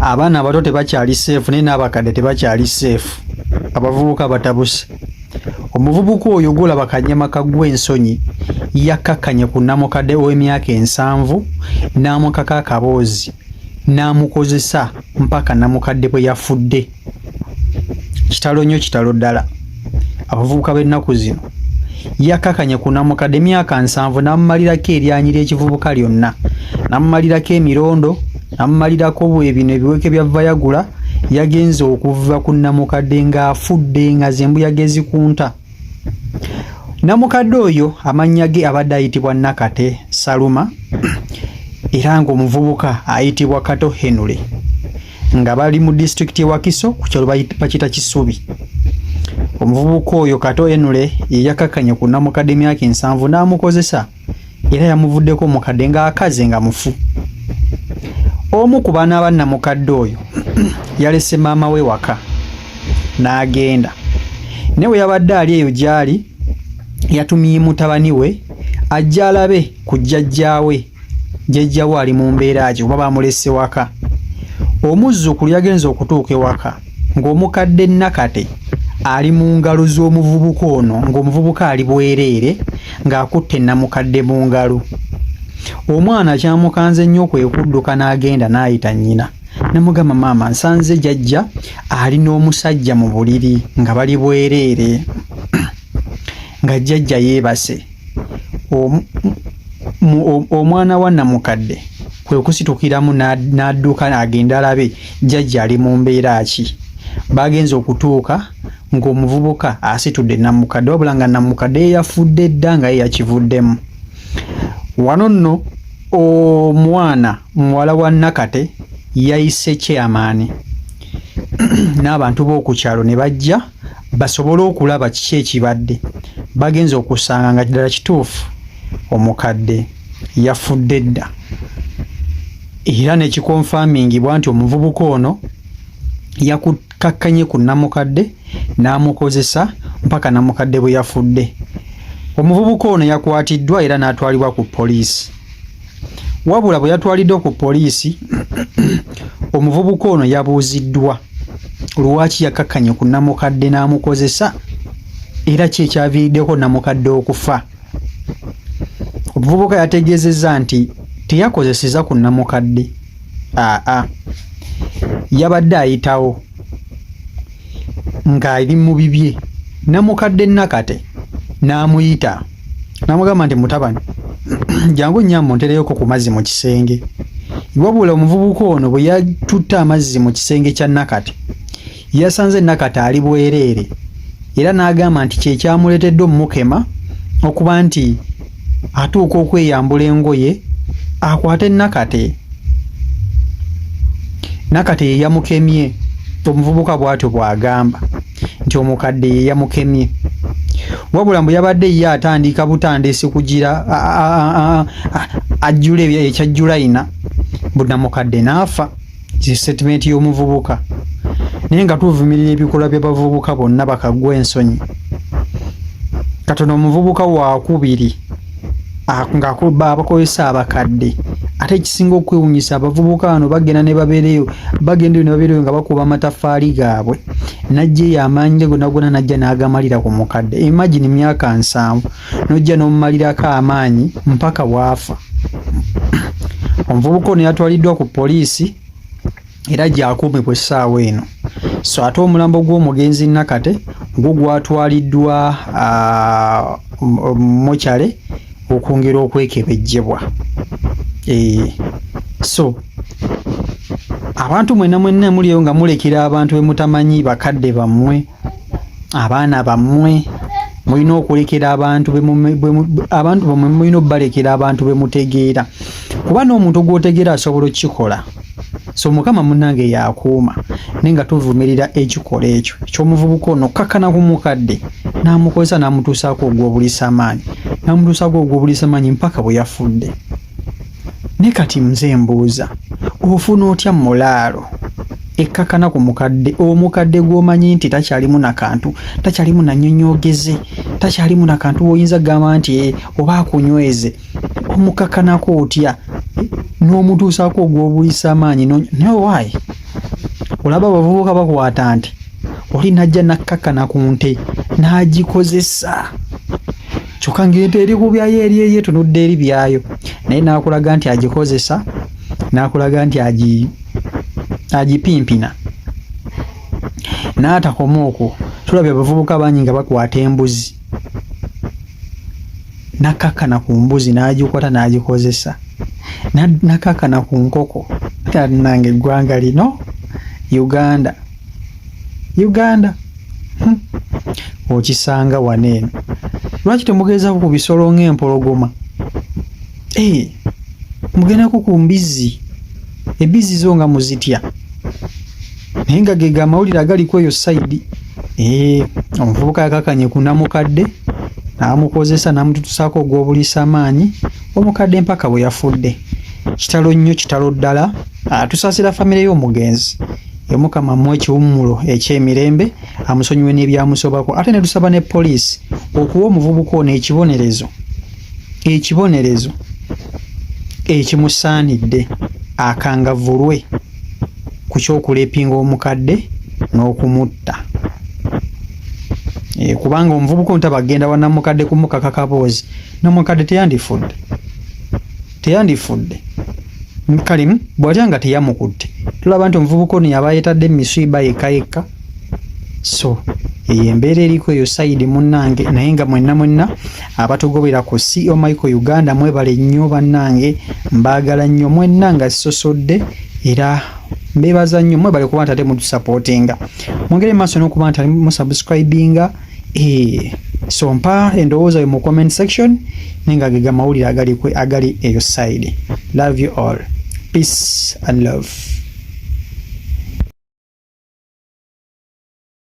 abaana abato tebakyali safe naye n'abakadde tebakyali safe, abavubuka batabuse. Omuvubuka oyo golaba kanyama kagwa ensonyi yakkakkanye ku nnamukadde ow'emyaka 7 n'amukaka akaboozi n'amukozesa mpaka nnamukadde bwe yafudde. Kitalo nnyo, kitalo ddala. Abavubuka b'ennaku zino yakkakkanye ku nnamukadde emyaka 7 n'amumalirako eryanyi ly'ekivubuka lyonna, n'amumalirako emirondo, n'amumalirako bino ebiweke bya Viagra. Yagenze okuva ku nnamukadde ng'afudde nga zembuyage zikunta. Nnamukadde oyo amannya ge abadde ayitibwa Nakate Saluma era ng'omuvubuka ayitibwa Kato Henry, nga bali mu disitulikiti y'e Wakiso ku kyalo bakita Kisubi. Omuvubuka oyo Kato Henry yakkakkanye ku nnamukadde emyaka 7 n'amukozesa era yamuvuddeko omukadde ng'akaze nga mufu. Omu ku baana ba nnamukadde oyo yalese maama we waka n'agenda. Ne bwe yabadde ali eyo gy'ali yatumye mutabani we ajja alabe ku jjajjaawe. Jjajjaawe ali mu mbeera ki oba bamulese waka. Omuzzukulu yagenze okutuuka ewaka ng'omukadde Nakate ali mu ngalo z'omuvubuka ono, ng'omuvubuka ali bwereere ng'akutte nnamukadde mu ngalo. Omwana kyamukanze nnyo kwe kudduka n'agenda n'ayita nnyina. Namugamba maama nsanze jjajja ali n'omusajja mu buliri nga bali bwereere. Nga jjajja yeebase. Omwana wa nnamukadde kwe kusitukiramu n'adduka n'agenda alabe jjajja ali mu mbeera ki. Bagenze okutuuka ng'omuvubuka asitudde nnamukadde, wabula nga nnamukadde yafudde dda nga ye yakivuddemu. Wano nno omwana muwala wa Nakate yayise chairman n'abantu b'oku kyalo ne bajja basobole okulaba kiki ekibadde. Bagenze okusanga nga ddala kituufu omukadde yafudde dda era nekikonfamingibwa nti omuvubuka ono yakukkakkanye ku nnamukadde n'amukozesa mpaka nnamukadde bwe yafudde. Omuvubuka ono yakwatiddwa era n'atwalibwa ku poliisi. Wabula bwe yatwaliddwa ku poliisi omuvubuka ono yabuuziddwa lwaki yakkakkanye ku nnamukadde n'amukozesa era ki ekyaviiriddeko nnamukadde okufa. Omuvubuka yategeezezza nti teyakozeseza ku nnamukadde, yabadde ayitawo ng'ali mu bibye. Nnamukadde Nakate n'amuyita n'amugamba nti mutabani jangu nnyammu ntereyoko ku mazzi mu kisenge. Wabula omuvubuka ono bwe yatutta amazzi mu kisenge kya Nakate yasanze Nakate ali bwereere era n'agamba nti kyekyamuleetedde omukema okuba nti atuuka okweyambula engoye akwate Nakate. Nakate ye yamukemye. Omuvubuka bw'atyo bw'agamba nti omukadde ye yamukemye. Wabula mbu yabadde ye atandika butandiisi kugira ajjula ekyajjulayina nnamukadde n'afa. Statement y'omuvubuka. Naye nga tuvumirira ebikolwa by'abavubuka bonna bakagwa ensonyi. Katono omuvubuka wakubiri ng'akuba abakozesa abakadde. Ate ekisinga okwewuunyisa abavubuka bano bagenda ne babeereyo nga bakuba amataffaali gaabwe. Najja amaanyi gonna najja n'agamalira ku mukadde. Imagine myaka 7 nojja n'omumalirako amaanyi mpaka bw'afa. Omuvubuka ono yatwaliddwa ku poliisi era gy'akuumibwa essaawa eno. So ate omulambo gw'omugenzi Nakate gwo gwatwaliddwa mokyale okwongera okwekebejjebwa. So abantu mwenna muliyo nga mulekera abantu be mutamanyi bakadde bammwe, abaana bammwe, mulina okulekera abantu bammwe mulina obbalekera abantu be mutegeera. Kuba n'omuntu gw'otegeera asobola okukikola. So Mukama munnange yakuuma naye nga tuvumirira ekikola ekyo eky'omuvubuka ono kakkana ku mukadde n'amukozesa n'amutuusaako ogw'obuliisamaanyi mpaka bwe yafudde. Ne kati nze mbuuza ofuna otya mulaalo ekkakana ku mukadde, omukadde gw'omanyi nti takyalimu nakantu, takyalimu nannyonyoogeze, takyalimu nakantu w'oyinza gamba nti oba akunyweze, omukakkanako otya n'omutuusaako ogw'obuliisamaanyi. No why? olaba abavubuka bakwata nti oli najja nakkakana ku nte n'agikozesa kyokka ng'ente eri ku byayo eri etunudde eri byayo naye n'akulaga nti agikozesa n'akulaga nti agipimpina n'atakoma okwo tulabye abavubuka bangi nga bakwata embuzi nakakana ku mbuzi n'agikwata n'agikozesa nakakana ku nkoko nange eggwanga lino Uganda okisanga waneeno lwaki temugezaako ku bisolo ng'empologoma mugendako ku mbizi ebbizi zo nga muzitya naye nga ge amawulire agaliko eyo sayidi omuvubuka yakakanye ku namukadde n'amukozesa n'amututusaako ogw'obuliisa amaanyi omukadde mpaka bwe yafudde kitalo nnyo kitalo ddala tusaasira famire y'omugenzi Mukama amuwe ekiwummulo eky'emirembe amusonyiwe n'ebyamusobako ate ne tusaba ne poliisi okuwa omuvubuka ono ekibonerezo ekimusaanidde akangavvulwe ku ky'okuleepinga omukadde n'okumutta kubanga omuvubuka ono tabagenda wa namukadde kumukaka kaboozi namukadde teyandifudde kalimu bw'atya nga teyamukutte tulaba nti omuvubuka ono yaba yetadde misiiba yekka so eyo embeera eriko eyo sayidi munnange naye nga mwenna abatugobera ku CEO Michael Uganda mwebale nnyo bannange mbaagala nnyo mwenna nga sisosodde era mbebaza nnyo mwebale kuba ntate mutusapootinga mwongere maaso n'okuba nti musubscribinga so mpa endowooza yo mu comment section nenga gega mawulire agali eyo side. Love you all. Peace and love.